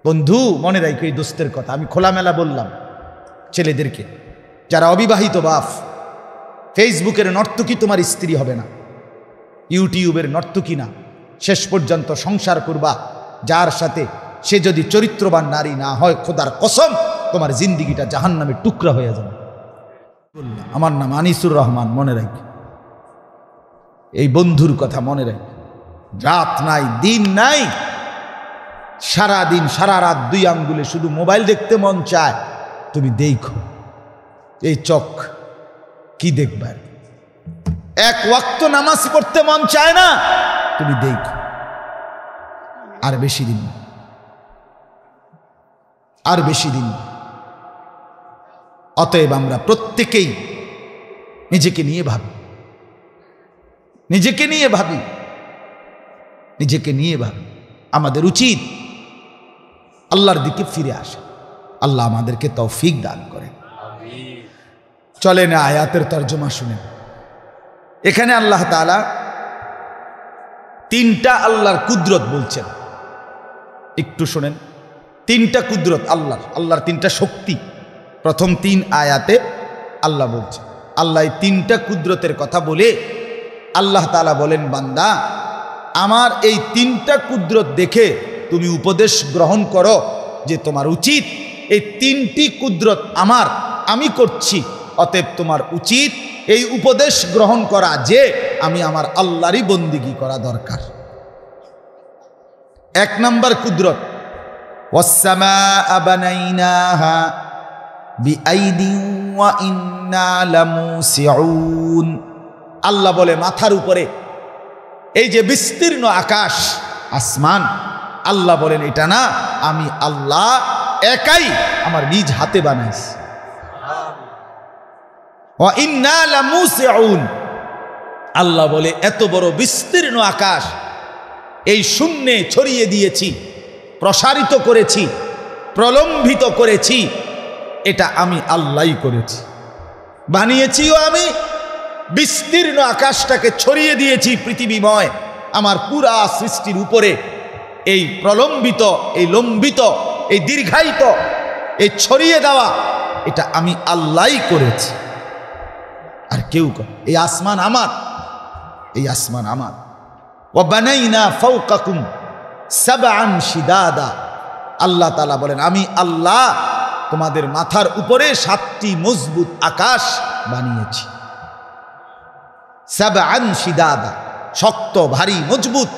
বন্ধু মনে রাখো এই দোস্তের কথা, আমি খোলামেলা বললাম ছেলেদেরকে, যারা অবিবাহিত বাপ, ফেসবুকের নর্তকী তোমার স্ত্রী হবে না, ইউটিউবের নর্তকী না, শেষ পর্যন্ত সংসার করবা যার সাথে, সে যদি চরিত্রবান নারী না হয়, খোদার কসম তোমার জিন্দিগিটা জাহান্নামের টুকরা হয়ে যাবে। আমার নাম আনিসুর রহমান, মনে রাখ, এই বন্ধুর কথা মনে রাখ। রাত নাই দিন নাই, সারা দিন সারা রাত দুই আঙ্গুলে শুধু মোবাইল দেখতে মন চায়, তুমি দেখো এই চোখ কি দেখবার। এক ওয়াক্ত নামাজ পড়তে মন চায় না, তুমি দেখো। আর বেশি দিন, আর বেশি দিন। অতএব আমরা প্রত্যেকেই নিজেকে নিয়ে ভাবি, নিজেকে নিয়ে ভাবি, নিজেকে নিয়ে ভাবি। আমাদের উচিত আল্লাহর দিকে ফিরে আসা। আল্লাহ আমাদেরকে তৌফিক দান করেন। চলেন আয়াতের তর্জমা শুনেন। এখানে আল্লাহ তাআলা তিনটা আল্লাহর কুদরত বলছেন, একটু শোনেন। তিনটা কুদরত আল্লাহর, আল্লাহর তিনটা শক্তি প্রথম তিন আয়াতে আল্লাহ বলছেন। আল্লাহ এই তিনটা কুদরতের কথা বলে আল্লাহ তাআলা বলেন, বান্দা আমার এই তিনটা কুদরত দেখে তুমি উপদেশ গ্রহণ করো যে তোমার উচিত এই তিনটি কুদরত আমার, আমি করছি, অতএব তোমার উচিত এই উপদেশ গ্রহণ করা যে আমি আমার আল্লাহরই বন্দিগি করা দরকার। এক নাম্বার কুদরত, ওয়াস-সামাআ বানাইনাহা বিআইদিন ওয়া ইন্না লামুসিউন। আল্লাহ বলে মাথার উপরে এই যে বিস্তীর্ণ আকাশ আসমান, আল্লাহ বলেন এটা না, আমি আল্লাহ একাই আমার নিজ হাতে বানাইছি। ওয়া ইন্না লামুসিউন, আল্লাহ বলে এত বড় বিস্তীর্ণ আকাশ এই শূন্যে ছড়িয়ে দিয়েছি, প্রসারিত করেছি, প্রলম্বিত করেছি, এটা আমি আল্লাহই করেছি, বানিয়েছিও আমি। বিস্তীর্ণ আকাশটাকে ছড়িয়ে দিয়েছি পৃথিবীময় আমার পুরা সৃষ্টির উপরে। এই প্রলম্বিত, এই লম্বিত, এই দীর্ঘায়িত, এই ছড়িয়ে দেওয়া, এটা আমি আল্লাহই করেছি, আর কেউ করে। এই আসমান আমার, এই আসমান আমার। ওয়া বানাইনা ফাওকাকুম সাবআন শিদাদা, আল্লাহ তাআলা বলেন আমি আল্লাহ তোমাদের মাথার উপরে 7টি মজবুত আকাশ বানিয়েছি। সাবআন শিদাদা, শক্ত ভারী মজবুত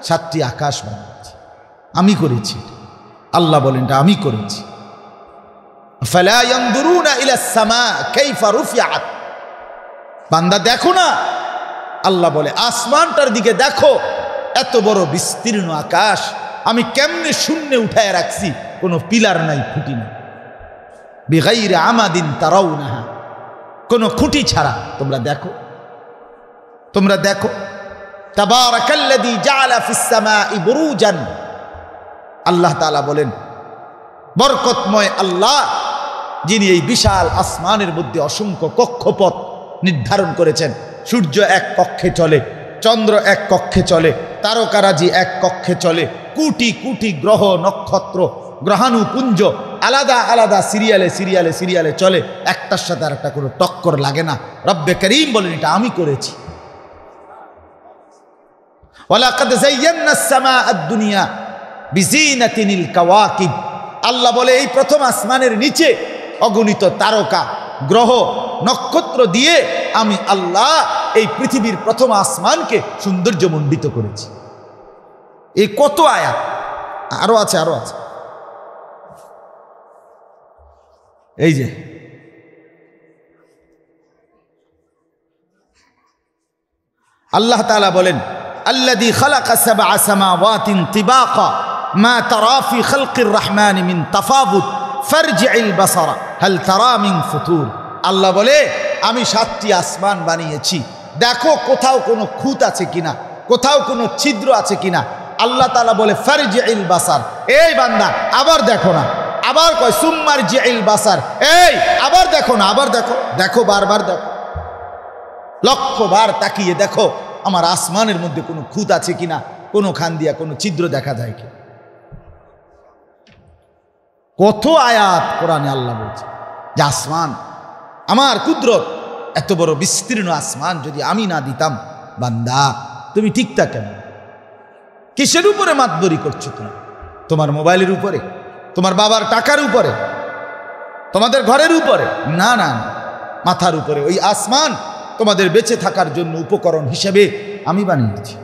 7টি আকাশ বানিয়েছি, আমি করেছি। আল্লাহ বলেন এটা আমি করেছি। ফালা ইয়ানদুরুনা ইলাস সামা কাইফা রুফিআত, বান্দা দেখো না, আল্লাহ বলে আসমানটার দিকে দেখো, এত বড় বিস্তীর্ণ আকাশ আমি কেমনে শূন্যে উঠায় রাখছি, কোনো পিলার নাই, খুঁটি নাই। বিগাইরি আমাদিন তারাউনাহা, কোনো খুঁটি ছাড়া। তোমরা দেখো, তোমরা দেখো। তাবারাকাল্লাযী জাআলা ফিস সামাই বুরুজান, আল্লাহ তাআলা বলেন বরকতময় আল্লাহ যিনি এই বিশাল আসমানের মধ্যে অসংখ্য কক্ষপথ নির্ধারণ করেছেন। সূর্য এক কক্ষে চলে, চন্দ্র এক কক্ষে চলে, তারকারাজি এক কক্ষে চলে, কোটি কোটি গ্রহ নক্ষত্র গ্রহাণুপুঞ্জ আলাদা আলাদা সিরিয়ালে সিরিয়ালে সিরিয়ালে চলে, একটার সাথে আর একটা কোনো টক্কর লাগে না। রব্বে করিম বলেন এটা আমি করেছি। ওয়ালাকাদ যায়্যানাস সামাআদ দুনিয়া বিজিনাতিনিল কাওয়াকিব, আল্লাহ বলে এই প্রথম আসমানের নিচে অগণিত তারকা গ্রহ নক্ষত্র দিয়ে আমি আল্লাহ এই পৃথিবীর প্রথম আসমানকে সৌন্দর্যমণ্ডিত করেছি। এই কত আয়াত, আরো আছে, আরো আছে। এই যে আল্লাহ তাআলা বলেন আল্লাযী খালাকা সাবআ সামাওয়াতিন তিবাকা মা তারা ফি খালকির রহমানি মিন তাফাউত ফারজি'ল বাসারা হাল তারা মিন ফুতুর। আল্লাহ বলে আমি 7টি আসমান বানিয়েছি, দেখো কোথাও কোনো খুঁত আছে কিনা, কোথাও কোনো ছিদ্র আছে কিনা। আল্লাহ তাআলা বলে ফারজি'ল বাসার, এই বান্দা আবার দেখো না, আবার কয় সুম্মারজি'ল বাসার, এই আবার দেখো না, আবার দেখো, দেখো বারবার দেখো, লক্ষবার তাকিয়ে দেখো আমার আসমানের মধ্যে কোনো খুঁত আছে কিনা, কোনো খান দিয়া কোনো ছিদ্র দেখা যায় কি। কত আয়াত কোরআনে আল্লাহ বলছে যে আসমান আমার কুদরত, এত বড় বিস্তীর্ণ আসমান যদি আমি না দিতাম, বান্দা তুমি ঠিকঠাক কেন? কিসের উপরে মাতবরি করছো তুমি? তোমার মোবাইলের উপরে, তোমার বাবার টাকার উপরে, তোমাদের ঘরের উপরে? না না, মাথার উপরে। ওই আসমান তোমাদের বেঁচে থাকার জন্য উপকরণ হিসেবে আমি বানিয়েছি।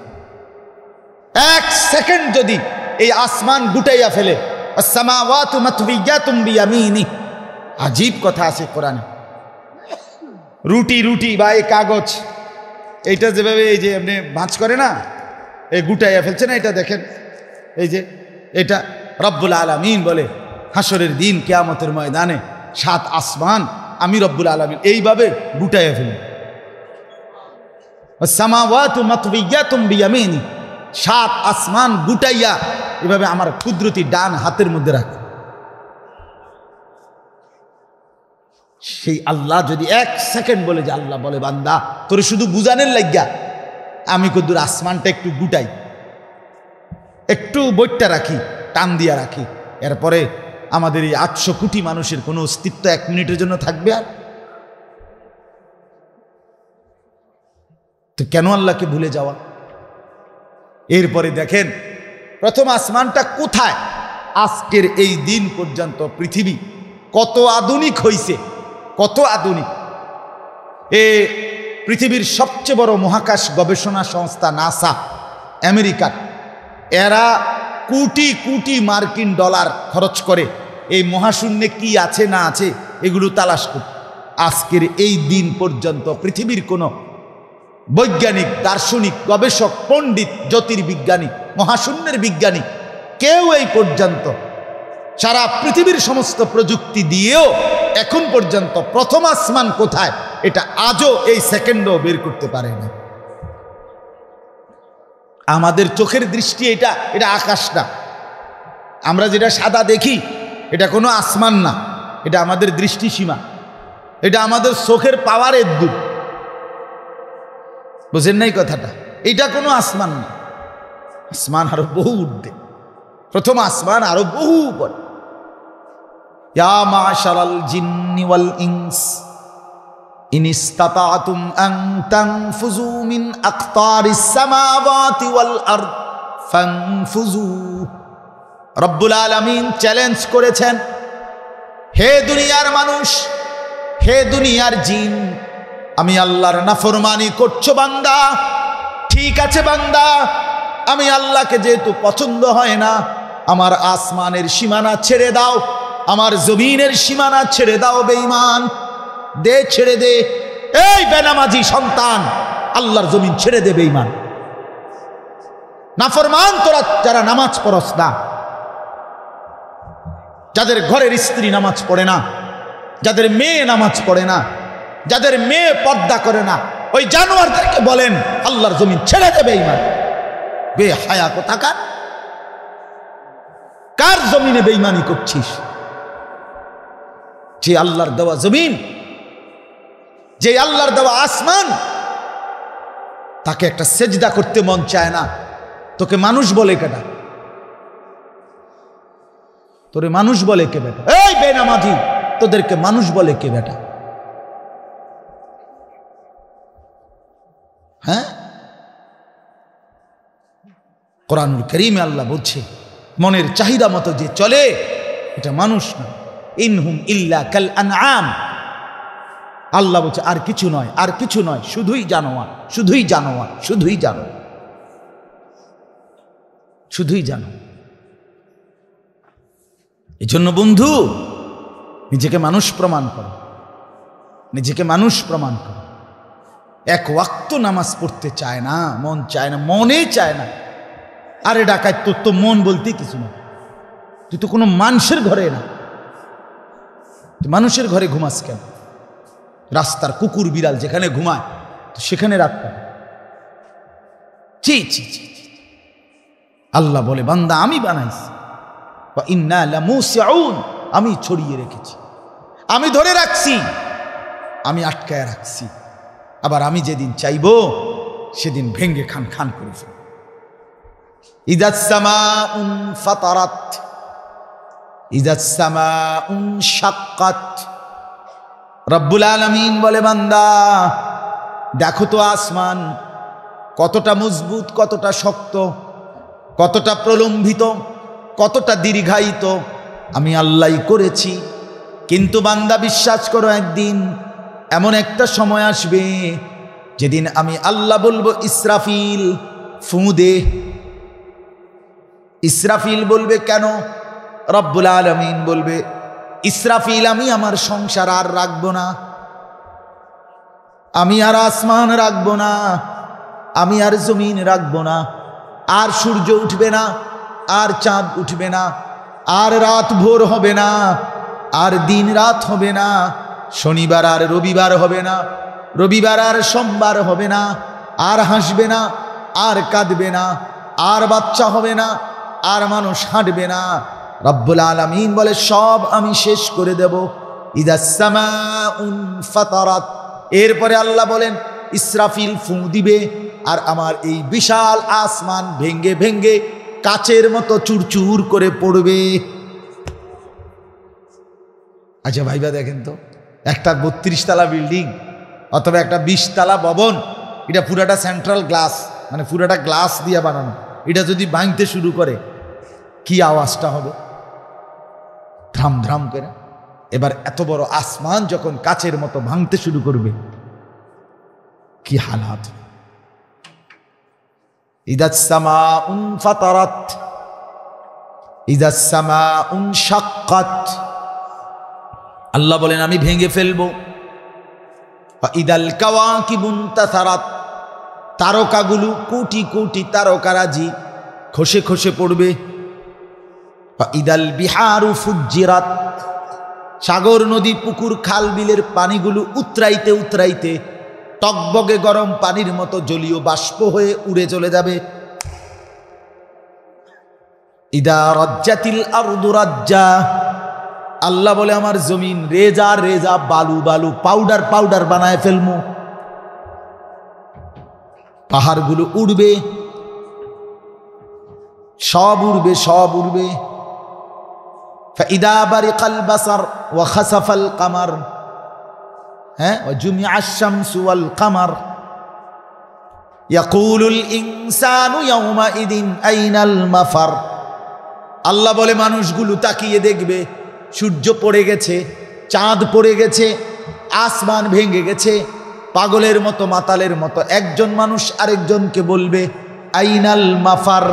এক সেকেন্ড যদি এই আসমান গুটাইয়া ফেলে, আসসামাওয়াতু মাতবিয়াতুম বিয়ামিনি, আজীব কথা আছে কোরআনে। রুটি বা এই কাগজ, এইটা যেভাবে এই যে আপনি ভাঁজ করে না, এই গুটাইয়া ফেলছে না, এটা দেখেন, এই যে এটা রব্বুল আলামিন বলে হাসরের দিন কিয়ামতের ময়দানে 7 আসমান আমি রব্বুল আলামিন এইভাবে গুটাইয়া ফেলি। আসসামাওয়াতু মাতবিয়াতুম বিয়ামিনি, 7 আসমান গুটাইয়া এভাবে আমার কুদরতি ডান হাতের মধ্যে রাখে। সেই আল্লাহ যদি এক সেকেন্ড বলে, যে আল্লাহ বলে বান্দা তোরে শুধু বুঝানোর লাগিয়া আমি কদ্দুর আসমানটা একটু গুটাই, একটু বইটা রাখি, টান দিয়া রাখি, এরপরে আমাদের এই 800 কোটি মানুষের কোনো অস্তিত্ব 1 মিনিটের জন্য থাকবে? আর তো কেন আল্লাহকে ভুলে যাওয়া? এরপরে দেখেন প্রথম আসমানটা কোথায়। আজকের এই দিন পর্যন্ত পৃথিবী কত আধুনিক হইছে, কত আধুনিক। পৃথিবীর সবচেয়ে বড় মহাকাশ গবেষণা সংস্থা নাসা আমেরিকার, এরা কোটি কোটি মার্কিন ডলার খরচ করে এই মহাশূন্যে কি আছে না আছে এগুলো তালাশ করে। আজকের এই দিন পর্যন্ত পৃথিবীর কোনো বৈজ্ঞানিক, দার্শনিক, গবেষক, পণ্ডিত, জ্যোতির্বিজ্ঞানী, মহাশূন্যের বিজ্ঞানী কেউ এই পর্যন্ত সারা পৃথিবীর সমস্ত প্রযুক্তি দিয়েও এখন পর্যন্ত প্রথম আসমান কোথায় এটা আজও এই সেকেন্ডও বের করতে পারে না। আমাদের চোখের দৃষ্টি এটা আকাশ না, আমরা যেটা সাদা দেখি এটা কোনো আসমান না, এটা আমাদের দৃষ্টিসীমা, এটা আমাদের চোখের পাওয়ারের দূর। বুঝেন নাই কথাটা? এটা কোনো আসমান না, আসমান আরো বহু ঊর্ধ্বে, প্রথম আসমান আরো বহু উপরে। ইয়া মাশারাল জিন্নি ওয়াল ইনস ইন ইসতাতাতুম আন তানফুযু মিন আকতারিস সামাওয়াতি ওয়াল আরদ ফানফুযু। রব্বুল আলামিন চ্যালেঞ্জ করেছেন, হে দুনিয়ার মানুষ, হে দুনিয়ার জিন, আমি আল্লাহর নাফরমানি করছো বান্দা, ঠিক আছে বান্দা, আমি আল্লাহকে যেহেতু পছন্দ হয় না, আমার আসমানের সীমানা ছেড়ে দাও, আমার জমিনের সীমানা ছেড়ে দাও। বেঈমান, দে, ছেড়ে দে। এই বেনামাজি সন্তান, আল্লাহর জমিন ছেড়ে দে। বেঈমান, নাফরমান তোরা যারা নামাজ পড়স না, যাদের ঘরের স্ত্রী নামাজ পড়ে না, যাদের মেয়ে নামাজ পড়ে না, যাদের মেয়ে পর্দা করে না, ওই জানোয়ারদেরকে বলেন আল্লাহর জমিন ছেড়ে দেবে। বেঈমান, বেহায়া কোথাকার, কার জমিনে বেঈমানি করছিস? যে আল্লাহর দেওয়া জমিন, যে আল্লাহর দেওয়া আসমান, তাকে একটা সেজদা করতে মন চায় না, তোকে মানুষ বলে কেটা? তোরে মানুষ বলে কে বেটা? এই বেনামাজি, তোদেরকে মানুষ বলে কে বেটা? হ্যাঁ, কোরআনুল কারীমে আল্লাহ বলছে মনের চাহিদা মতো যে চলে এটা মানুষ না। ইনহুম ইল্লা কাল আনআম, আল্লাহ বলছে আর কিছু নয়, আর কিছু নয়, শুধুই জানোয়ার, শুধুই জানোয়ার, শুধুই জানোয়ার, শুধুই জানো। এই জন্য বন্ধু, নিজেকে মানুষ প্রমাণ করো, নিজেকে মানুষ প্রমাণ করো। এক ওয়াক্ত নামাজ পড়তে চায় না, মন চায় না, মনে চায় না। আরে ডাকাত, তোর তো মন বলতে কিছু না, তুই তো কোনো মানুষের ঘরে না, তুই মানুষের ঘরে ঘুমাস কেন? রাস্তার কুকুর বিড়াল যেখানে ঘুমায় তো সেখানে রাত পায়। ছি ছি ছি, আল্লাহ বলে বান্দা আমি বানাইছি, ওয়া ইন্না লামুসিউন, আমি ছড়িয়ে রেখেছি, আমি ধরে রাখছি, আমি আটকায় রাখছি। আবার আমি যেদিন চাইবো সেদিন ভেঙ্গে খান খান করে ফেলব। ইদাস সামাউন ফাতারাত, ইযাস সামাউ শাক্কাত। রব্বুল আলামিন বলে, বান্দা দেখো তো আসমান কতটা মজবুত, কতটা শক্ত, কতটা প্রলম্বিত, কতটা দীর্ঘায়িত আমি আল্লাহই করেছি। কিন্তু বান্দা বিশ্বাস করো, একদিন এমন একটা সময় আসবে যেদিন আমি আল্লাহ বলবো, ইসরাফিল ফু দে। ইসরাফিল বলবে, কেন? রব্বুল আলামিন বলবে, ইসরাফিল আমি আমার সংসার আর রাখবো না, আমি আর আসমান রাখবো না, আমি আর জমিন রাখবো না, আর সূর্য উঠবে না, আর চাঁদ উঠবে না, আর রাত ভোর হবে না, আর দিন রাত হবে না, শনিবার আর রবিবার হবে না, রবিবার আর সোমবার হবে না, আর হাসবে না, আর কাঁদবে না, আর বাচ্চা হবে না, আর মানুষ হাঁটবে না। রব্বুল আলামিন বলে, সব আমি শেষ করে দেব। ইযাস সামাউ ফাতারাত। এরপরে আল্লাহ বলেন, ইসরাফিল ফু দিবে, আর আমার এই বিশাল আসমান ভেঙ্গে ভেঙ্গে কাচের মতো চুরচুর করে পড়বে। আচ্ছা ভাইবা, দেখেন তো, একটা 32 তলা বিল্ডিং অথবা একটা 20 তলা ভবন, এটা পুরাটা সেন্ট্রাল গ্লাস, মানে পুরাটা গ্লাস দিয়ে বানানো, এটা যদি ভাঙতে শুরু করে কি আওয়াজটা হবে? ধ্রাম ধ্রাম করে। এবার এত বড় আসমান যখন কাচের মতো ভাঙতে শুরু করবে, কি হালাত! ইযাস সামাউ ফাতারাত, ইযাস সামাউ শাক্কাত। আল্লাহ বলেন, আমি ভেঙে ফেলবো। ইদাল কাওয়াকিবুন তাসারাত। তারকাগুলো কোটি কোটি তারকারাজি খসে খসে পড়বে। ইদাল বিহারু ফুজ্জিরাত। সাগর নদী পুকুর খাল বিলের পানিগুলো উতরাইতে উতরাইতে টকবগে গরম পানির মতো জলীয় বাষ্প হয়ে উড়ে চলে যাবে। ইদা রাজ্জাতিল আরদু রাজ্জা। আল্লাহ বলে, আমার জমিন রেজা রেজা, বালু বালু, পাউডার পাউডার বানায় ফেলমু। পাহাড়গুলো উড়বে, সব উড়বে, সব উড়বে। ফাইদা বারিকাল বাসার ওয়া খাসাফাল কামার, হ্যাঁ, ওয়া জুমিআশ শামসু ওয়াল কামার। ইয়াকুলুল ইনসানু ইয়াউমাইদিন আইনাল মাফার। আল্লাহ বলে, মানুষগুলো তাকিয়ে দেখবে, সূর্য পড়ে গেছে, চাঁদ পড়ে গেছে, আসমান ভেঙে গেছে। পাগলের মতো, মাতালের মতো একজন মানুষ আরেকজনকে বলবে, আইনাল মাফার,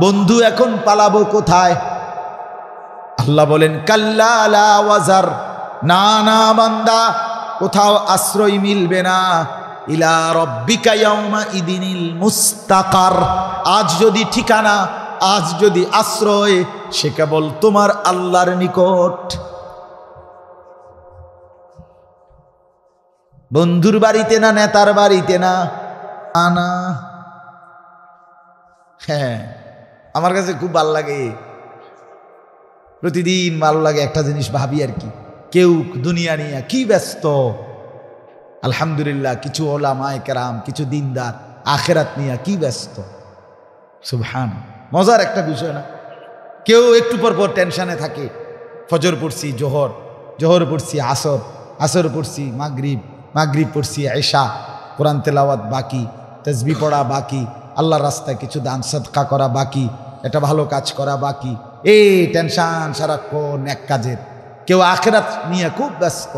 বন্ধু এখন পালাবো কোথায়? আল্লাহ বলেন, কাল্লা লা ওয়াজার, না না বান্দা, কোথাও আশ্রয় মিলবে না। ইলা রব্বিকা ইয়াউমা ইদিনিল মুস্তাকার। আজ যদি ঠিকানা, আজ যদি আশ্রয়, সে কেবল তোমার আল্লাহর নিকট। বন্ধুর বাড়িতে না, নেতার বাড়িতে না। না, হ্যাঁ, আমার কাছে খুব ভালো লাগে, প্রতিদিন ভালো লাগে। একটা জিনিস ভাবি আর কি, কেউ দুনিয়া নিয়ে কি ব্যস্ত, আলহামদুলিল্লাহ কিছু ওলামায়ে কেরাম, কিছু দিনদার আখেরাত নিয়ে কি ব্যস্ত। সুবহান, মজার একটা বিষয় না? কেউ একটু পর পর টেনশনে থাকে। ফজর পড়ছি, জোহর, জোহর পড়ছি আসর, আসর পড়ছি মাগরিব, মাগরিব পড়ছি এশা, কোরআন তেলাওয়াত বাকি, তাসবিহ পড়া বাকি, আল্লাহর রাস্তায় কিছু দান সাদকা করা বাকি, এটা ভালো কাজ করা বাকি। এই টেনশন সারাক্ষণ এক কাজের। কেউ আখেরাত নিয়ে খুব ব্যস্ত,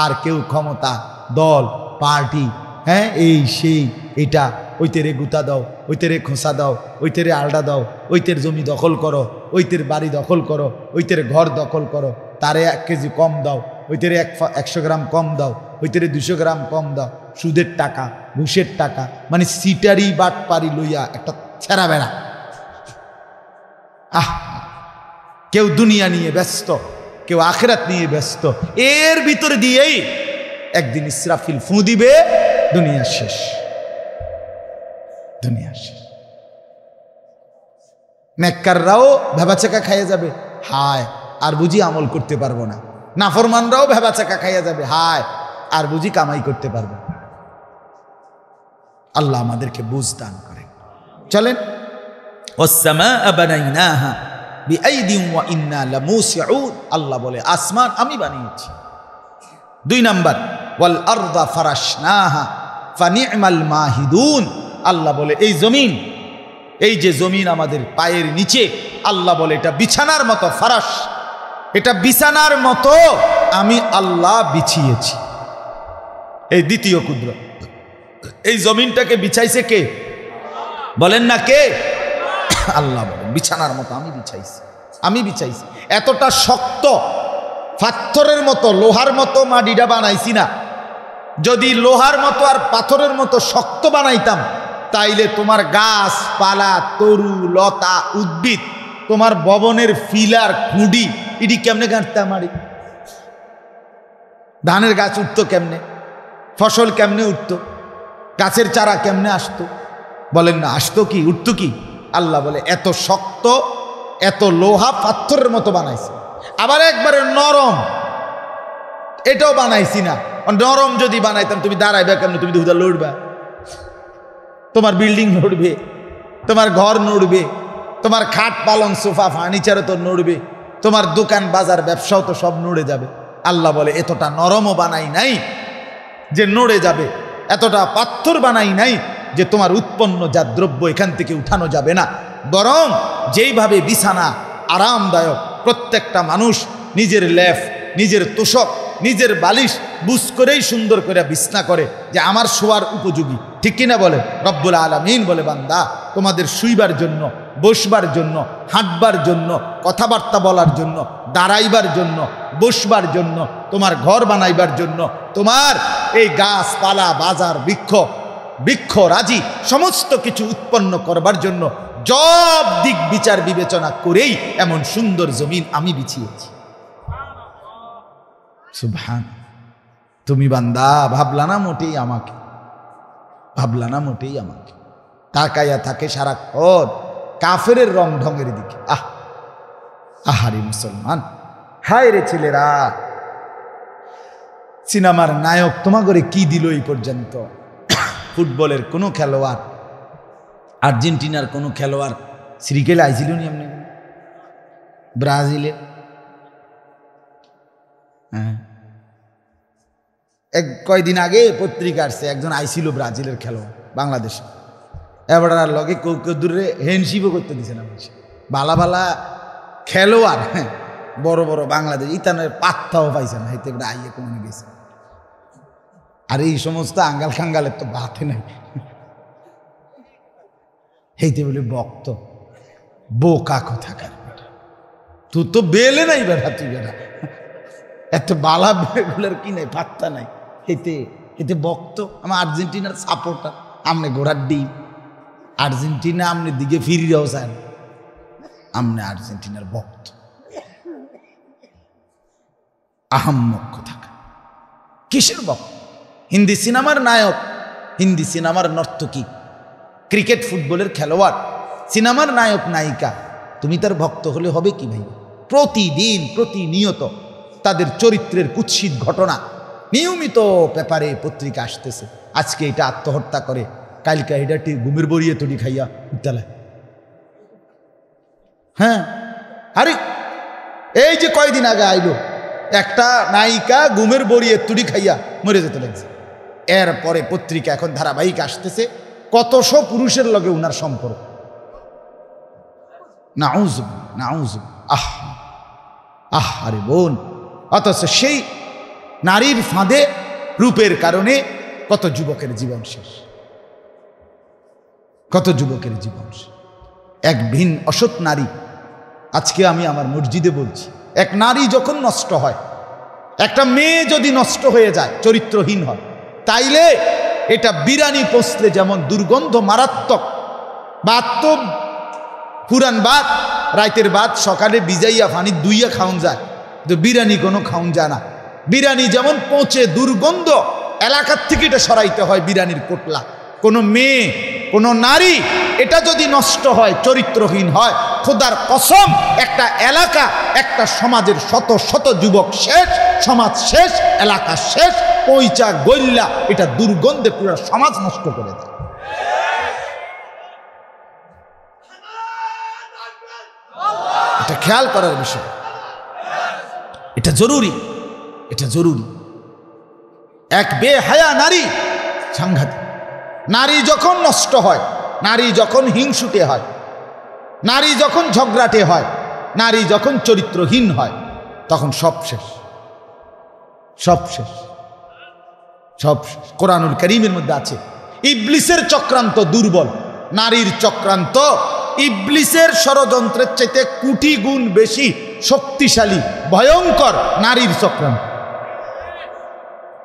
আর কেউ ক্ষমতা, দল, পার্টি, হ্যাঁ, এই সেই, এটা, ওইতেরে গুতা দাও, ওইতেরে খোসা দাও, ওইতেরে আলডা দাও, ওইতের জমি দখল করো, ওইতের বাড়ি দখল করো, ওইতের ঘর দখল করো, তারে 1 কেজি কম দাও, ওইতেরে 100 গ্রাম কম দাও, ওইতেরে 200 গ্রাম কম দাও। সুদের টাকা, ঘুষের টাকা, মানে সিটারি বাটপারি লইয়া একটা ছেঁড়া বেড়া। কেউ দুনিয়া নিয়ে ব্যস্ত, কেউ আখেরাত নিয়ে ব্যস্ত। এর ভিতরে দিয়েই একদিন ইসরাফিল ফু দিবে, দুনিয়া শেষ, দুনিয়া শেষ। নেককাররাও ভেবাচাকা খাইয়া যাবে, হায় আর বুঝি আমল করতে পারবো না। নাফরমানরাও ভেবাচাকা খাইয়া যাবে, হায় আর বুঝি কামাই করতে পারবো না। আল্লাহ আমাদেরকে বুঝ দান করেন। চলেন, ওয়াস সামাআ বানাইনাহা বিআইদিন ওয়া ইন্না লামুসিউন, আল্লাহ বলে আসমান আমি বানিয়েছি। 2 নাম্বার ওয়াল আরদা ফারাশনাহা ফানি'মাল মাহিদুন, আল্লাহ বলে এই জমিন, এই যে জমিন আমাদের পায়ের নিচে, আল্লাহ বলে এটা বিছানার মতো ফারাশ, এটা বিছানার মতো আমি আল্লাহ বিছিয়েছি। এই দ্বিতীয় কুদরত। এই জমিনটাকে বিছাইছে কে? বলেন না কে? আল্লাহ বলেন বিছানার মতো আমি বিছাইছি, আমি বিছাইছি। এতটা শক্ত পাথরের মতো লোহার মতো মাটিটা বানাইছি না। যদি লোহার মতো আর পাথরের মতো শক্ত বানাইতাম তাইলে তোমার গাছ পালা, তরু লতা, উদ্ভিদ, তোমার ভবনের ফিলার খুঁড়ি ইডি কেমনে গাঁটতে আমারি? ধানের গাছ উঠতো কেমনে? ফসল কেমনে উঠতো? গাছের চারা কেমনে আসতো? বলেন না, আসতো কি, উঠতো কি? আল্লাহ বলে এত শক্ত, এত লোহা পাথরের মতো বানাইছে। আবার একবারে নরম, এটাও বানাইছি না। নরম যদি বানাইতাম তুমি দাঁড়াইবে কেমনে? তুমি দুধা লড়বা, তোমার বিল্ডিং নড়বে, তোমার ঘর নড়বে, তোমার খাট পালং সোফা ফার্নিচারও তো নড়বে, তোমার দোকান বাজার ব্যবসাও তো সব নড়ে যাবে। আল্লাহ বলে এতটা নরমও বানাই নাই যে নড়ে যাবে, এতটা পাথর বানাই নাই যে তোমার উৎপন্ন যা দ্রব্য এখান থেকে উঠানো যাবে না। বরং যেইভাবে বিছানা আরামদায়ক, প্রত্যেকটা মানুষ নিজের লেফ, নিজের তোষক, নিজের বালিশ বুঝ করেই সুন্দর করে বিছনা করে যে আমার শোয়ার উপযোগী, ঠিক কিনা বলে? রব্বুল আলামিন বলে বান্দা তোমাদের শুইবার জন্য, বসবার জন্য, হাঁটবার জন্য, কথাবার্তা বলার জন্য, দাঁড়াইবার জন্য, বসবার জন্য, তোমার ঘর বানাইবার জন্য, তোমার এই গাছপালা, বাজার, বৃক্ষ রাজি সমস্ত কিছু উৎপন্ন করবার জন্য সব দিক বিচার বিবেচনা করেই এমন সুন্দর জমিন আমি বিছিয়েছি। সুবহান। তুমি বান্দা ভাবলা না মোটেই আমাকে, ভাবলা না মোটেই আমাকে। তাকাইয়া থাকে সারাক্ষণ কাফেরের রং ঢঙের দিকে। আহারে মুসলমান, হায় রে ছেলেরা, সিনেমার নায়ক তোমাগরে কি দিল এই পর্যন্ত? ফুটবলের কোনো খেলোয়াড়, আর্জেন্টিনার কোনো খেলোয়াড় শ্রীকেলে আইছিল নি? এমনি ব্রাজিলে কয়দিন আগে পত্রিকা আসছে, একজন আইছিল ব্রাজিলের খেলোয়াড় বাংলাদেশে, এবার আর লগে দূরে হ্যান্ডশিপও করতে দিছে না। ভালা ভালা খেলোয়াড়, বড় বড় বাংলাদেশ ইতানের পাত্তাও পাইছে না, হেতে আইয়ে কমে গেছে। আর এই সমস্ত আঙ্গাল খাঙ্গালের তো বাতে নাই, হেইতে বলে বক্ত বোকা কোথাকার বেটা, তুই তো বেলে নাই বেটা, তুই বেটা এত বালা বেগুলার কি নাই, পাত্তা নাই। হেতে বক্ত আমার আর্জেন্টিনার সাপোর্টার, আমনে ঘোড়ার ডিম, আর্জেন্টিনা আমনে দিকে ফিরিয়েও চান, আমনে আর্জেন্টিনার ভক্ত। আহাম্মক কোথাকার, কিসের ভক্ত? হিন্দি সিনেমার নায়ক, হিন্দি সিনেমার নর্তকী, ক্রিকেট ফুটবলের খেলোয়াড়, সিনেমার নায়ক নায়িকা, তুমি তার ভক্ত হলে হবে কি ভাই? প্রতিদিন প্রতিনিয়ত তাদের চরিত্রের কুৎসিত ঘটনা নিয়মিত পেপারে পত্রিকা আসতেছে। আজকে এটা আত্মহত্যা করে, কালকে এটা ঘুমের বড়িয়ে তড়ি খাইয়া উত্তালা। হ্যাঁ, আরে এই যে কয়দিন আগে আইলো একটা নায়িকা ঘুমের বড়িয়ে তুড়ি খাইয়া মরে যেতে লাগছে। এরপরে পত্রিকা এখন ধারাবাহিক আসতেছে, কতশো পুরুষের লগে উনার সম্পর্ক। নাউজুব নাউজুব, আরে বোন, অথচ সেই নারীর ফাঁদে রূপের কারণে কত যুবকের জীবন শেষ, কত যুবকের জীবন শেষ। এক ভিন অসৎ নারী, আজকে আমি আমার মসজিদে বলছি, এক নারী যখন নষ্ট হয়, একটা মেয়ে যদি নষ্ট হয়ে যায়, চরিত্রহীন হয়, তাইলে এটা বিরানি পচলে যেমন দুর্গন্ধ মারাত্মক, ভাত তো পুরান ভাত, রাতের ভাত সকালে ভিজাইয়া পানি দুইয়া খাওন যায়, তো বিরানি কোনো খাওন যায় না। বিরানি যেমন পচে দুর্গন্ধ, এলাকার থেকে এটা সরাইতে হয় বিরানির কোটলা। কোনো মেয়ে, কোনো নারী এটা যদি নষ্ট হয়, চরিত্রহীন হয়, খোদার কসম একটা এলাকা, একটা সমাজের শত শত যুবক শেষ, সমাজ শেষ, এলাকা শেষ, পয়চা গইল্লা, এটা দুর্গন্ধে পুরো সমাজ নষ্ট করে দেয়। এটা খেয়াল করার বিষয়, এটা জরুরি, এটা জরুরি। এক বেহায়া নারী সাংঘাতিক। নারী যখন নষ্ট হয়, নারী যখন হিংসুটে হয়, নারী যখন ঝগড়াটে হয়, নারী যখন চরিত্রহীন হয়, তখন সব শেষ, সব শেষ, সব শেষ। কোরআনুল কারীমের মধ্যে আছে ইবলিসের চক্রান্ত দুর্বল, নারীর চক্রান্ত ইবলিসের ষড়যন্ত্রের চাইতে কোটি গুণ বেশি শক্তিশালী, ভয়ঙ্কর নারীর চক্রান্ত।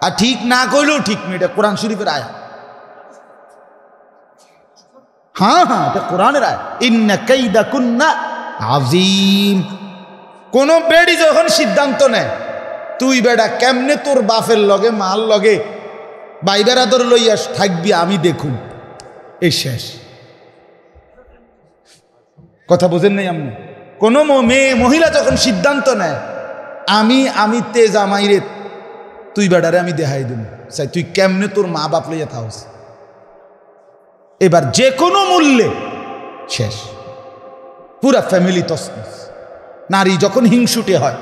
আর ঠিক না কইলেও ঠিক না, এটা কোরআন শরীফের আয়াত। হ্যাঁ হ্যাঁ, এটা কোরআনের আয়াত। ইন্না কাইদাকুন্না আযীম। কোন বেড়ি যখন সিদ্ধান্ত নেয় তুই বেড়া কেমনে তোর বাপের লগে মাল লগে ভাই বেড়াদর লইয়া থাকবি আমি দেখুন, এই শেষ। কথা বোঝেন নাই আপনি? কোন মেয়ে মহিলা যখন সিদ্ধান্ত নেয় আমি তেজ আমাইরে তুই বেড়ারে আমি দেখাই দেব, চাই তুই কেমনে তোর মা বাপ লইয়া থাকস, এবার যে কোনো মূল্যে শেষ, পুরা ফ্যামিলি তছনছ। নারী যখন হিংসুটে হয়,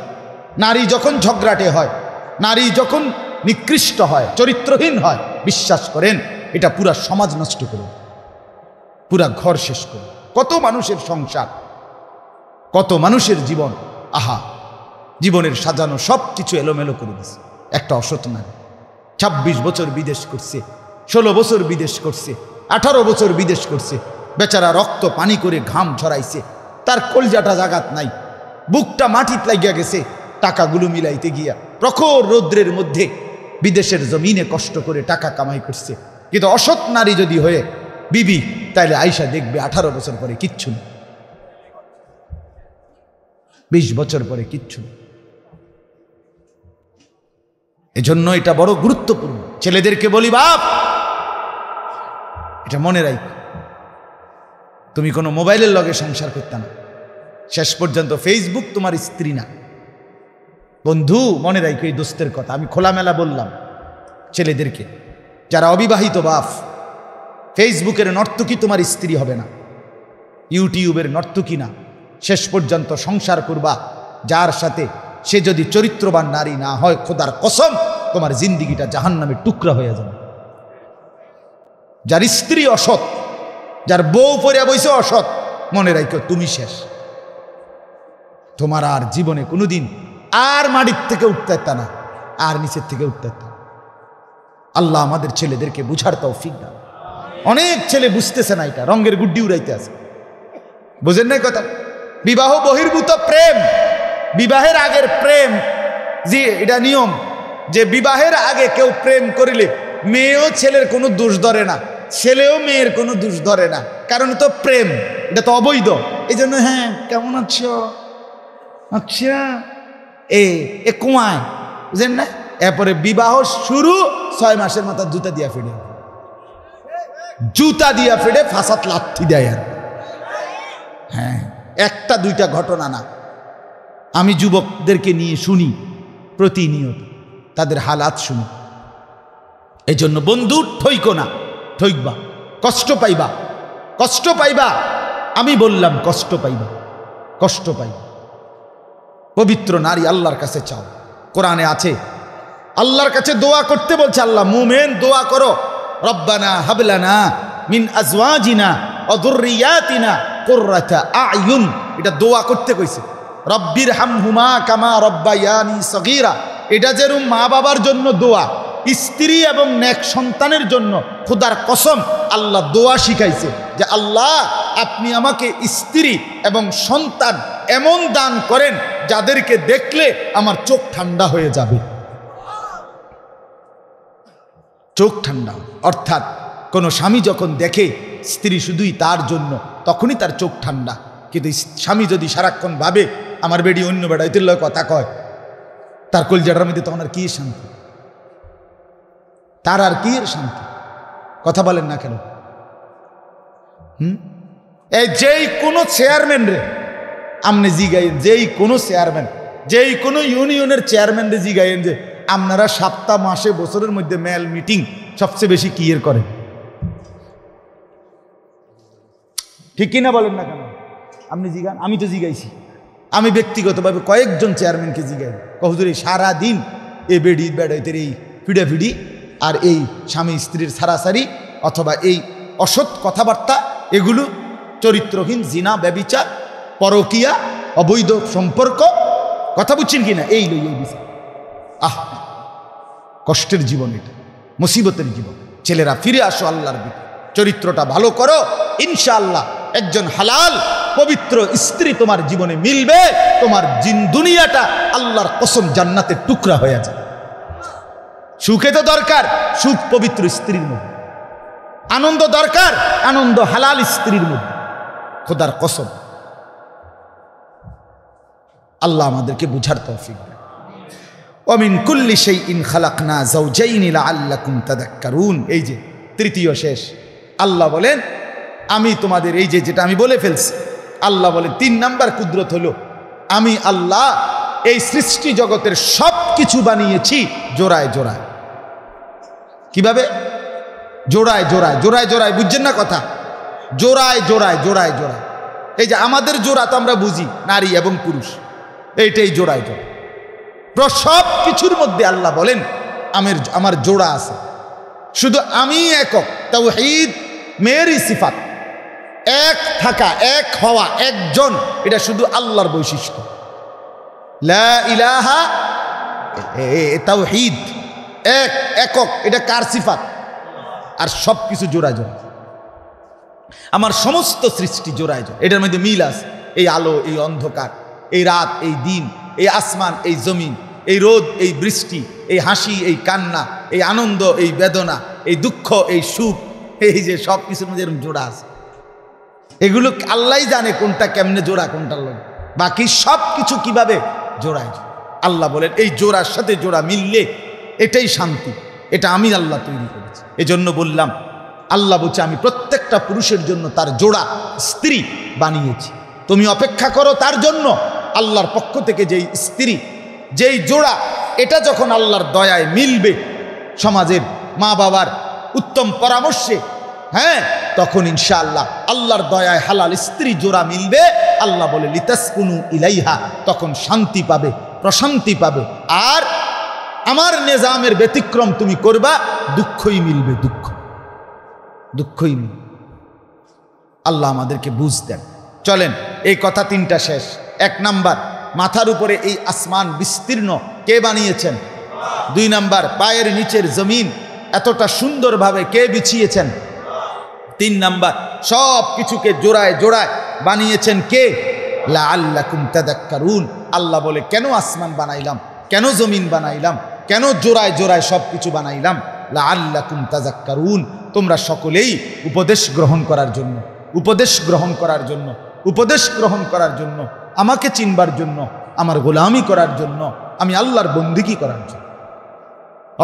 নারী যখন ঝগড়াটে হয়, নারী যখন নিকৃষ্ট হয়, চরিত্রহীন হয়, বিশ্বাস করেন এটা পুরা সমাজ নষ্ট করে, পুরা ঘর শেষ করে। কত মানুষের সংসার, কত মানুষের জীবন, আহা, জীবনের সাজানো সব কিছু এলোমেলো করে দিছে একটা অসৎ নারী। 26 বছর বিদেশ করছে, 16 বছর বিদেশ করছে, 18 বছর বিদেশ করছে, বেচারা রক্ত পানি করে ঘাম ঝরাইছে, তার কলজাটা জাগাত নাই, বুকটা মাটিতে লাগিয়া গেছে টাকাগুলো মিলাইতে গিয়া, প্রখর রৌদ্রের মধ্যে বিদেশের জমিনে কষ্ট করে টাকা কামাই করছে। কিন্তু অসৎ নারী যদি হয়ে বিবি, তাইলে আয়সা দেখবে 18 বছর পরে কিচ্ছু না, 20 বছর পরে কিচ্ছু না। এজন্য এটা বড় গুরুত্বপূর্ণ। ছেলেদেরকে বলি, বাপ এটা মনে রাখ, তুমি কোনো মোবাইলের লগে সংসার করতে না, শেষ পর্যন্ত ফেসবুক তোমার স্ত্রী না। বন্ধু মনে রাখো এই দোস্তের কথা, আমি খোলামেলা বললাম ছেলেদেরকে, যারা অবিবাহিত বাপ, ফেসবুকের নর্তকী তোমার স্ত্রী হবে না, ইউটিউবের নর্তকী না। শেষ পর্যন্ত সংসার করবা যার সাথে, সে যদি চরিত্রবান নারী না হয়, খোদার কসম তোমার জিন্দিগিটা জাহান্নামের টুকরা হয়ে যাবে। যার স্ত্রী অসৎ, যার বউ পরিয়া বইছে অসৎ, মনে রাখো তুমি শেষ, তোমার আর জীবনে কোনোদিন আর মাটির থেকে উঠতে পারত না, আর নিচের থেকে উঠতে পারত না। আল্লাহ আমাদের ছেলেদেরকে বুঝার তৌফিক দাও। অনেক ছেলে বুঝতেছে না, এটা রঙের গুড্ডি উড়াইতে আছে, বুঝেন নাই কথা? বিবাহ বহির্ভূত প্রেম, বিবাহের আগের প্রেম, জি এটা নিয়ম যে বিবাহের আগে কেউ প্রেম করিলে মেয়েও ছেলের কোনো দোষ ধরে না, ছেলেও মেয়ের কোনো দোষ ধরে না, কারণ তো প্রেম, এটা তো অবৈধ। এই জন্য হ্যাঁ কেমন আছো, আচ্ছা এ কুয়ায়, বুঝেন না? এরপরে বিবাহ শুরু, 6 মাসের মাথা জুতা দিয়া ফেড়ে, জুতা দিয়া ফেড়ে ফাঁসাত লাথি দেয়। আর হ্যাঁ, একটা দুইটা ঘটনা না, আমি যুবকদেরকে নিয়ে শুনি প্রতিনিয়ত, তাদের হালাত শুনি। এই জন্য বন্ধু ঠইকো না, ঠইকবা, কষ্ট পাইবা, কষ্ট পাইবা, আমি বললাম কষ্ট পাইবা, কষ্ট পাইবা। পবিত্র নারী আল্লাহর কাছে চাও, কোরআনে আছে আল্লাহর কাছে দোয়া করতে বলছে আল্লাহ, মুমিন দোয়া করো, রব্বানা হাবলানা মিন আজওয়াজিনা ওয়া যুররিয়াতিনা কুররাতা আয়ুন, এটা দোয়া করতে কইছে। রব্বির হামহুমা কামা রব্বায়ানি সগীরা, এটা যেরকম মা বাবার জন্য দোয়া, স্ত্রী এবং নেক সন্তানের জন্য খোদার কসম আল্লাহ দোয়া শিখাইছে যে আল্লাহ আপনি আমাকে স্ত্রী এবং সন্তান এমন দান করেন যাদেরকে দেখলে আমার চোখ ঠান্ডা হয়ে যাবে। চোখ ঠান্ডা অর্থাৎ কোনো স্বামী যখন দেখে স্ত্রী শুধুই তার জন্য, তখনই তার চোখ ঠান্ডা। কিন্তু স্বামী যদি সারাক্ষণ ভাবে আমার বেডি অন্য বেড়াইতে লয় কথা কয়, তার কলজাটার মধ্যে তখন আর কি শান্তি, তার আর কি শান্তি? কথা বলেন না কেন? এই যেই কোনো চেয়ারম্যান রে আমনে জিগাইন, যেই কোনো চেয়ারম্যান, যেই কোনো ইউনিয়নের চেয়ারম্যান রে জিগাইন যে আপনারা সপ্তাহ মাসে বছরের মধ্যে মেল মিটিং সবচেয়ে বেশি কি এর করেন? ঠিক কিনা বলেন না কেন? আপনি জিগান, আমি তো জিগাইছি, আমি ব্যক্তিগতভাবে কয়েকজন চেয়ারম্যানকে জিজ্ঞাসা হুজুর এই সারাদিন এই বেড়ি বেড়াইতে এই ফিডাফিডি আর এই স্বামী স্ত্রীর সারাসারি অথবা এই অসৎ কথাবার্তা, এগুলো চরিত্রহীন, জিনা, ব্যভিচার, পরকিয়া, অবৈধ সম্পর্ক, কথা বুঝছেন কিনা, এই লই এই বিষয়। কষ্টের জীবন, এটা মুসিবতের জীবন। ছেলেরা ফিরে আসো আল্লাহর দিকে, চরিত্রটা ভালো করো, ইনশাআল্লাহ একজন হালাল পবিত্র স্ত্রী তোমার জীবনে মিলবে, তোমার দুনিয়াটা আল্লাহর কসম জান্নাতের টুকরা হয়ে যাবে। সুখে তো দরকার সুখ পবিত্র স্ত্রীর মধ্যে, আনন্দ দরকার আনন্দ হালাল স্ত্রীর মধ্যে, খোদার কসম। আল্লাহ আমাদেরকে বুঝার তৌফিক দেন। ওয়ামিন কুল্লি শাইইন খালাকনা যাওজাইনি লাআল্লাকুম তাযাক্কারুন। এই যে তৃতীয় শেষ, আল্লাহ বলেন আমি তোমাদের এই যে যেটা আমি বলে ফেলছি, আল্লাহ বলে 3 নাম্বার কুদরত হলো আমি আল্লাহ এই সৃষ্টি জগতের সব কিছু বানিয়েছি জোড়ায় জোড়ায়। কিভাবে? জোড়ায় জোড়ায় জোড়ায় জোড়ায়, বুঝছেন না কথা? জোড়ায় জোড়ায় জোড়ায় জোড়ায়। এই যে আমাদের জোড়া তো আমরা বুঝি নারী এবং পুরুষ, এইটাই জোড়ায় জোড়ায়। সব কিছুর মধ্যে আল্লাহ বলেন আমার জোড়া আছে। শুধু আমি একক, তাওহীদ মেরি সিফাত, এক থাকা, এক হওয়া, একজন, এটা শুধু আল্লাহর বৈশিষ্ট্য। লা ইলাহা, তাওহীদ, এক একক, এটা কার সিফাত? আর সব কিছু জোড়ায় জোড়ায়। আমার সমস্ত সৃষ্টি জোড়ায় জোড়ায়, এটার মধ্যে মিল আছে। এই আলো, এই অন্ধকার, এই রাত, এই দিন, এই আসমান, এই জমিন, এই রোদ, এই বৃষ্টি, এই হাসি, এই কান্না, এই আনন্দ, এই বেদনা, এই দুঃখ, এই সুখ, এই যে সব কিছুর মধ্যে এরকম জোড়া আছে। এগুলো আল্লাহই জানে কোনটা কেমনে জোড়া, কোনটা লোক। বাকি সব কিছু কিভাবে জোড়ায়। আল্লাহ বলেন এই জোড়ার সাথে জোড়া মিললে এটাই শান্তি, এটা আমি আল্লাহ তৈরি করেছি। এজন্য বললাম আল্লাহ বলছে আমি প্রত্যেকটা পুরুষের জন্য তার জোড়া স্ত্রী বানিয়েছি। তুমি অপেক্ষা করো তার জন্য আল্লাহর পক্ষ থেকে যেই স্ত্রী, যেই জোড়া, এটা যখন আল্লাহর দয়ায় মিলবে, সমাজের মা বাবার উত্তম পরামর্শে, হ্যাঁ, তখন ইনশাআল্লাহ আল্লাহর দয়ায় হালাল স্ত্রী জোড়া মিলবে। আল্লাহ বলে লিতাসকুনু ইলাইহা, তখন শান্তি পাবে, প্রশান্তি পাবে। আর আমার নিজামের ব্যতিক্রম তুমি করবা, দুঃখই মিলবে, দুঃখই মিলবে। আল্লাহ আমাদেরকে বুঝ দেন। চলেন এই কথা 3টা শেষ। 1 নাম্বার, মাথার উপরে এই আসমান বিস্তীর্ণ কে বানিয়েছেন? 2 নাম্বার, পায়ের নিচের জমিন এতটা সুন্দরভাবে কে বিছিয়েছেন? 3 নাম্বার, সব কিছুকে জোড়ায় জোড়ায় বানিয়েছেন কে? লাআল্লাকুম তাযাক্কারুন। আল্লাহ বলে কেন আসমান বানাইলাম, কেন জমিন বানাইলাম, কেন জোড়ায় জোড়ায় সব কিছু বানাইলাম? লাআল্লাকুম তাযাক্কারুন, তোমরা সকলেই উপদেশ গ্রহণ করার জন্য, উপদেশ গ্রহণ করার জন্য, উপদেশ গ্রহণ করার জন্য, আমাকে চিনবার জন্য, আমার গোলামি করার জন্য, আমি আল্লাহর বন্দিগি করার জন্য।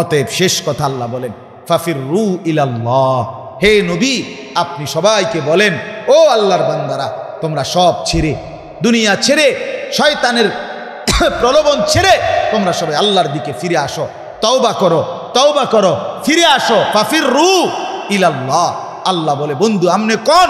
অতএব শেষ কথা আল্লাহ বলেন ফাফিরু ইলাল্লাহ। হে নবী, আপনি সবাইকে বলেন ও আল্লাহর বান্দারা, তোমরা সব ছেড়ে, দুনিয়া ছেড়ে, শয়তানের প্রলোভন ছেড়ে তোমরা সবাই আল্লাহর দিকে ফিরে আসো, তওবা করো, তওবা করো, ফিরে আসো। ফাফিরু ইলাল্লাহ। আল্লাহ বলে বন্ধু আমনে কোন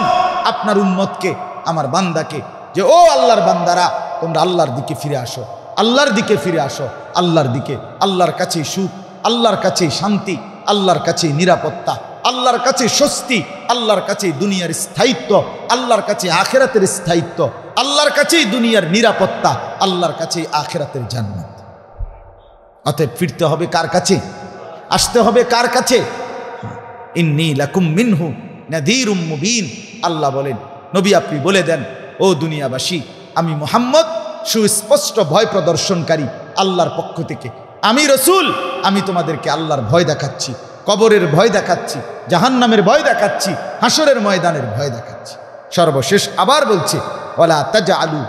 আপনার উম্মতকে, আমার বান্দাকে, যে ও আল্লাহর বান্দারা তোমরা আল্লাহর দিকে ফিরে আসো, আল্লাহর দিকে ফিরে আসো, আল্লাহর দিকে। আল্লাহর কাছেই সুখ, আল্লাহর কাছেই শান্তি, আল্লাহর কাছেই নিরাপত্তা, আল্লাহর কাছে স্বস্তি, আল্লাহর কাছেই দুনিয়ার স্থায়িত্ব, আল্লাহর কাছে আখিরাতের স্থায়িত্ব, আল্লাহর কাছেই দুনিয়ার নিরাপত্তা, আল্লাহর কাছেই আখিরাতের জান্নাত। অতএব ফিরতে হবে কার কাছে? আসতে হবে কার কাছে? ইন্নী লাকুম মিনহু নাযীরুম মুবিন। আল্লাহ বলেন নবী আপনি বলে দেন ও দুনিয়াবাসী, আমি মুহাম্মদ সুস্পষ্ট ভয় প্রদর্শনকারী আল্লাহর পক্ষ থেকে। আমি রসুল, আমি তোমাদেরকে আল্লাহর ভয় দেখাচ্ছি, কবরের ভয় দেখাচ্ছি, জাহান্নামের ভয় দেখাচ্ছি, হাসরের ময়দানের ভয় দেখাচ্ছি। সর্বশেষ আবার বলছে ওয়ালা তাজআলু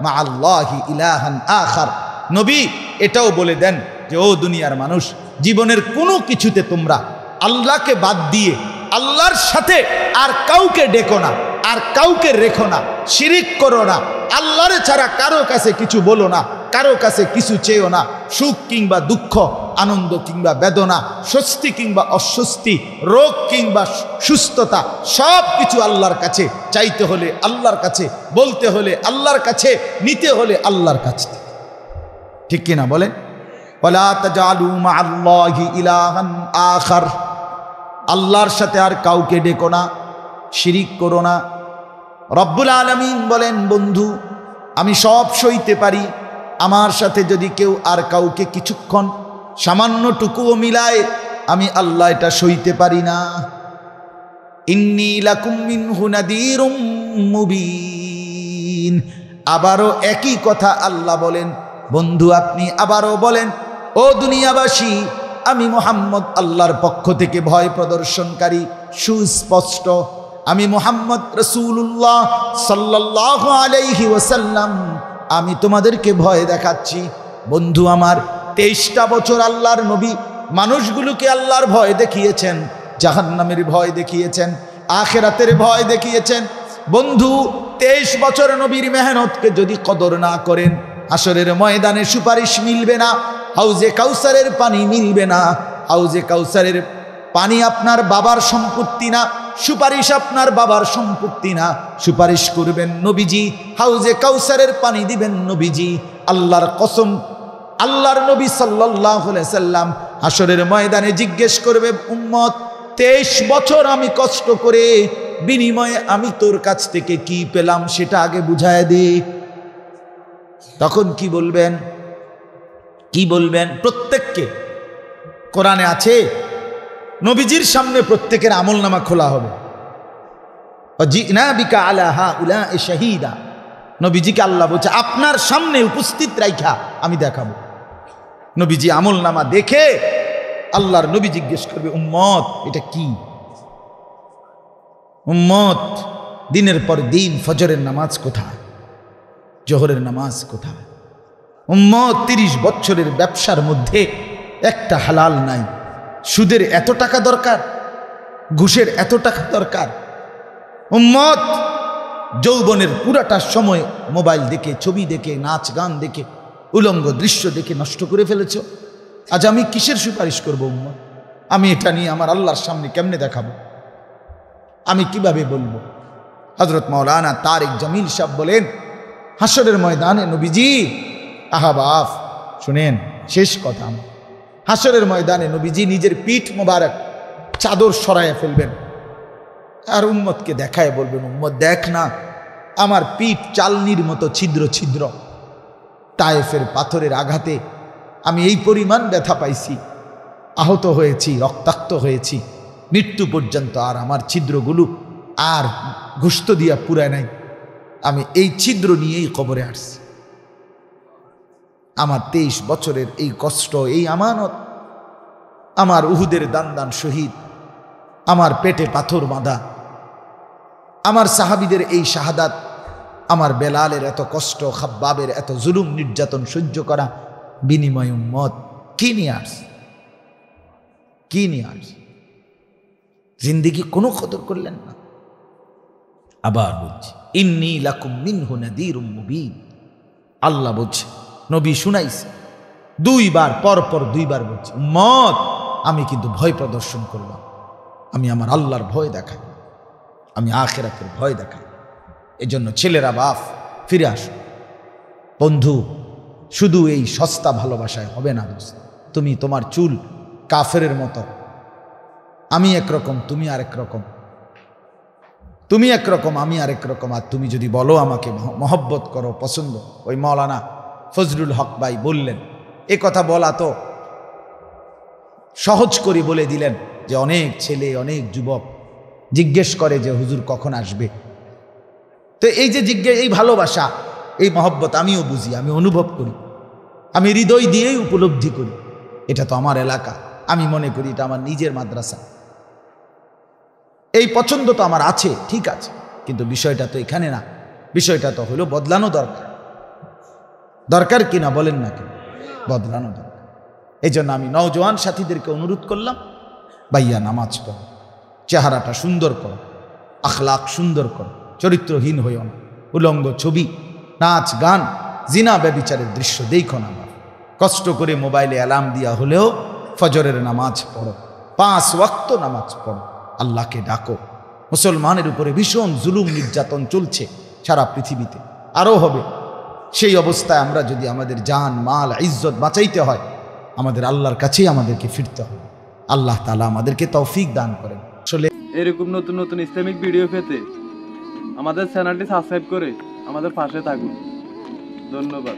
মাআল্লাহি ইলাহান আখার। নবী এটাও বলে দেন যে ও দুনিয়ার মানুষ, জীবনের কোনো কিছুতে তোমরা আল্লাহকে বাদ দিয়ে আল্লাহর সাথে আর কাউকে ডেকো না, আর কাউকে রেখো না, শিরিক করো না, আল্লাহর ছাড়া কারো কাছে কিছু বলো না, কারো কাছে কিছু চেয়েও না, সুখ কিংবা দুঃখ আনন্দ কিংবা বেদনা, স্বস্তি কিংবা অস্বস্তি, রোগ কিংবা সুস্থতা, সব কিছু আল্লাহর কাছে। চাইতে হলে আল্লাহর কাছে, বলতে হলে আল্লাহর কাছে, নিতে হলে আল্লাহর কাছে। ঠিক কিনা বলেন? ওয়ালা তাজালু মা'আল্লাহি ইলাহান আখার, আল্লাহর সাথে আর কাউকে ডেকো না, শিরিক করো না। রব্বুল আলামিন বলেন, বন্ধু আমি সব সইতে পারি, আমার সাথে যদি কেউ আর কাউকে কিছুক্ষণ সামান্যটুকুও মিলায়, আমি আল্লাহ এটা সইতে পারি না। ইন্নী লাকুম মিনহু নাযীরুম মুবিন। আবারও একই কথা আল্লাহ বলেন, বন্ধু আপনি আবারও বলেন, ও দুনিয়াবাসী, আমি মুহাম্মদ আল্লাহর পক্ষ থেকে ভয় প্রদর্শনকারী, সুস্পষ্ট। আমি মুহাম্মদ রাসূলুল্লাহ সাল্লাল্লাহু আলাইহি ওয়াসাল্লাম, আমি তোমাদেরকে ভয় দেখাচ্ছি। বন্ধু আমার, 23টা বছর আল্লাহর নবী মানুষগুলোকে আল্লাহর ভয় দেখিয়েছেন, জাহান্নামের ভয় দেখিয়েছেন, আখিরাতের ভয় দেখিয়েছেন। বন্ধু 23 বছর নবীর মেহনতকে যদি কদর না করেন, হাসরের ময়দানে সুপারিশ মিলবে না, হাউজে কাউসারের পানি মিলবে না। হাউজে কাউসারের পানি আপনার বাবার সম্পত্তি না, সুপারিশ আপনার বাবার সম্পত্তি না। সুপারিশ করবেন নবীজি, হাউজে কাউসারের পানি দিবেন নবীজি। আল্লাহর কসম, আল্লাহর নবী সাল্লাল্লাহু আলাইহি সাল্লাম হাসরের ময়দানে জিজ্ঞেস করবে, উম্মত 23 বছর আমি কষ্ট করে, বিনিময়ে আমি তোর কাছ থেকে কি পেলাম সেটা আগে বুঝায় দে। তখন কি বলবেন? কি বলবেন? প্রত্যেককে, কোরআনে আছে নবীজির সামনে প্রত্যেকের আমলনামা খোলা হবে। জিনা বিকা আলা হাউলা'i শাহীদা, নবীজিকে আল্লাহ বলছে আপনার সামনে উপস্থিত রাইখা আমি দেখাবো। নবীজি আমলনামা দেখে আল্লাহর নবী জিজ্ঞেস করবে, উম্মত এটা কি? উম্মত দিনের পর দিন ফজরের নামাজ কোথায়, জোহরের নামাজ কোথায়? উম্মত 30 বছরের ব্যবসার মধ্যে একটা হালাল নাই। সুদের এত টাকা দরকার, ঘুষের এত টাকা দরকার। উম্মত যৌবনের পুরাটা সময় মোবাইল দেখে, ছবি দেখে, নাচ গান দেখে, উলঙ্গ দৃশ্য দেখে নষ্ট করে ফেলেছ। আজ আমি কিসের সুপারিশ করব উম্মত? আমি এটা নিয়ে আমার আল্লাহর সামনে কেমনে দেখাবো? আমি কিভাবে বলবো? হযরত মাওলানা তারেক জামিল সাহেব বলেন, হাসরের ময়দানে নবীজি, আহাবাফ শুনেন, শেষ কথা আমার, হাসরের ময়দানে নবীজি নিজের পিঠ মোবারক চাদর সরাইয়া ফেলবেন আর উম্মতকে দেখায় বলবেন, উম্মত দেখ না, আমার পিঠ চালনির মতো ছিদ্র ছিদ্র। তায়েফের পাথরের আঘাতে আমি এই পরিমাণ ব্যথা পাইছি, আহত হয়েছি, রক্তাক্ত হয়েছি, মৃত্যু পর্যন্ত আর আমার ছিদ্রগুলো আর গোশত দিয়া পুরায় নাই। আমি এই ছিদ্র নিয়েই কবরে আসছি। আমার 23 বছরের এই কষ্ট, এই আমানত, আমার উহুদের দান দান শহীদ, আমার পেটে পাথর বাঁধা, আমার সাহাবীদের এই শাহাদাত, আমার বেলালের এত কষ্ট, খাব্বাবের এত জুলুম নির্যাতন সহ্য করা, বিনিময় উম্মত কি নিয়ে আসছে? কি নিয়ে আসছে? জিন্দেগি কোনো কদর করলেন না। আবার বলছি, ইন্নী লাকুম মিনহু নাযীরুম মুবিন। আল্লাহ বলছে, নবী শুনাইছে, 2 বার, পরপর 2 বার বলছে, উম্মত আমি কিন্তু ভয় প্রদর্শন করলাম। আমি আমার আল্লাহর ভয় দেখাই, আমি আখিরাতের ভয় দেখাই। এজন্য ছেলেরা, বাপ ফিরে আসো। বন্ধু শুধু এই সস্তা ভালোবাসায় হবে না দোস্ত। তুমি তোমার চুল কাফেরের মতো, আমি একরকম, তুমি আরেক রকম, তুমি একরকম, আমি আরেক রকম। আর তুমি যদি বলো আমাকে মহব্বত করো, পছন্দ, ওই মাওলানা ফজলুল হক ভাই বললেন, এ কথা বলা তো সহজ করে বলে দিলেন যে অনেক ছেলে, অনেক যুবক জিজ্ঞেস করে যে হুজুর কখন আসবে। তো এই যে জিজ্ঞেস, এই ভালোবাসা, এই মহব্বত আমিও বুঝি, আমি অনুভব করি, আমি হৃদয় দিয়েই উপলব্ধি করি। এটা তো আমার এলাকা, আমি মনে করি এটা আমার নিজের মাদ্রাসা। এই পছন্দ তো আমার আছে, ঠিক আছে, কিন্তু বিষয়টা তো এখানে না। বিষয়টা তো হলো বদলানো দরকার। দরকার কিনা বলেন না কেন? বদলানো দরকার। এই জন্য আমি নওজোয়ান সাথীদেরকে অনুরোধ করলাম, ভাইয়া নামাজ পড়ো, চেহারাটা সুন্দর করো, আখলাক সুন্দর করো, চরিত্রহীন হইও না, উলঙ্গ ছবি, নাচ গান, জিনা ব্যভিচারের দৃশ্য দেখো না। কষ্ট করে মোবাইলে অ্যালার্ম দিয়া হলেও ফজরের নামাজ পড়ো, 5 ওয়াক্ত নামাজ পড়ো, আল্লাহকে ডাকো। মুসলমানের উপরে ভীষণ জুলুম নির্যাতন চলছে সারা পৃথিবীতে, আরও হবে। সেই অবস্থায় আমরা যদি আমাদের জান মাল ইজ্জত বাঁচাইতে হয়, আমাদের আল্লাহর কাছেই আমাদেরকে ফিরতে হবে। আল্লাহ তাআলা আমাদেরকে তৌফিক দান করেন। আসলে এরকম নতুন নতুন ইসলামিক ভিডিও পেতে আমাদের চ্যানেলটি সাবস্ক্রাইব করে আমাদের পাশে থাকুন। ধন্যবাদ।